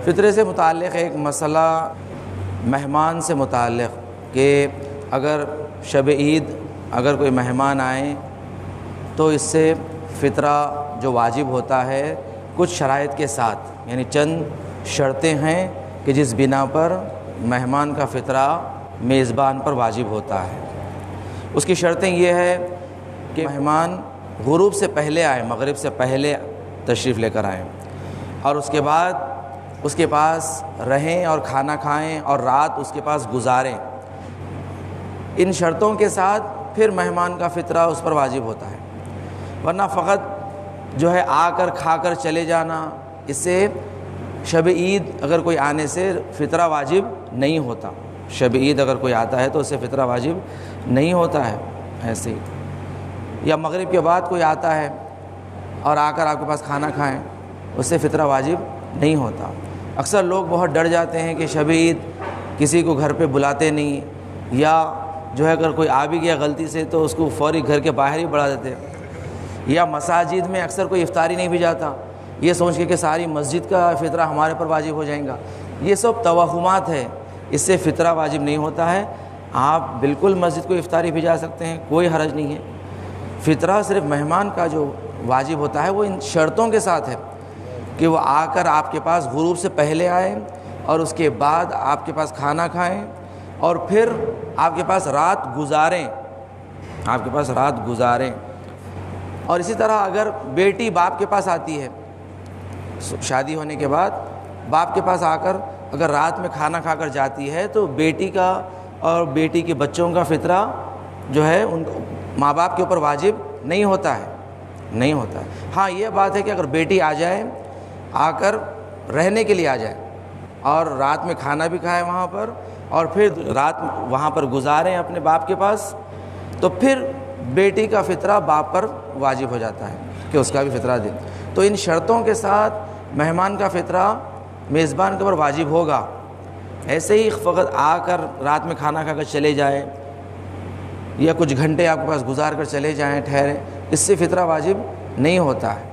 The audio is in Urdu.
فطرے سے متعلق ایک مسئلہ مہمان سے متعلق کہ اگر شب عید اگر کوئی مہمان آئیں تو اس سے فطرہ جو واجب ہوتا ہے کچھ شرائط کے ساتھ، یعنی چند شرطیں ہیں کہ جس بنا پر مہمان کا فطرہ میزبان پر واجب ہوتا ہے۔ اس کی شرطیں یہ ہے کہ مہمان غروب سے پہلے آئیں، مغرب سے پہلے تشریف لے کر آئیں، اور اس کے بعد اس کے پاس رہیں اور کھانا کھائیں اور رات اس کے پاس گزاریں۔ ان شرطوں کے ساتھ پھر مہمان کا فطرہ اس پر واجب ہوتا ہے، ورنہ فقط جو ہے آ کر کھا کر چلے جانا، اس سے شب عید اگر کوئی آنے سے فطرہ واجب نہیں ہوتا۔ شب عید اگر کوئی آتا ہے تو اس سے فطرہ واجب نہیں ہوتا ہے ایسے ہی۔ یا مغرب کے بعد کوئی آتا ہے اور آ کر آپ کے پاس کھانا کھائیں، اس سے فطرہ واجب نہیں ہوتا۔ اکثر لوگ بہت ڈر جاتے ہیں کہ شب عید کسی کو گھر پہ بلاتے نہیں، یا جو ہے اگر کوئی آ بھی گیا غلطی سے تو اس کو فوری گھر کے باہر ہی بڑھا دیتے ہیں، یا مساجد میں اکثر کوئی افطاری نہیں بھی جاتا یہ سوچ کے کہ ساری مسجد کا فطرہ ہمارے پر واجب ہو جائیں گا۔ یہ سب توہمات ہے، اس سے فطرہ واجب نہیں ہوتا ہے۔ آپ بالکل مسجد کو افطاری بھیجا سکتے ہیں، کوئی حرج نہیں ہے۔ فطرہ صرف مہمان کا جو واجب ہوتا ہے وہ ان شرطوں کے ساتھ ہے کہ وہ آ کر آپ کے پاس غروب سے پہلے آئیں اور اس کے بعد آپ کے پاس کھانا کھائیں اور پھر آپ کے پاس رات گزاریں، آپ کے پاس رات گزاریں۔ اور اسی طرح اگر بیٹی باپ کے پاس آتی ہے، شادی ہونے کے بعد باپ کے پاس آ کر اگر رات میں کھانا کھا کر جاتی ہے تو بیٹی کا اور بیٹی کے بچوں کا فطرہ جو ہے ان ماں باپ کے اوپر واجب نہیں ہوتا ہے، نہیں ہوتا ہے۔ ہاں یہ بات ہے کہ اگر بیٹی آ جائے، آ کر رہنے کے لیے آ جائے اور رات میں کھانا بھی کھائے وہاں پر اور پھر رات وہاں پر گزاریں اپنے باپ کے پاس، تو پھر بیٹی کا فطرہ باپ پر واجب ہو جاتا ہے کہ اس کا بھی فطرہ دے۔ تو ان شرطوں کے ساتھ مہمان کا فطرہ میزبان کے اوپر واجب ہوگا۔ ایسے ہی فقط آ کر رات میں کھانا کھا کر چلے جائیں یا کچھ گھنٹے آپ کے پاس گزار کر چلے جائیں ٹھہریں، اس سے فطرہ واجب نہیں ہوتا ہے۔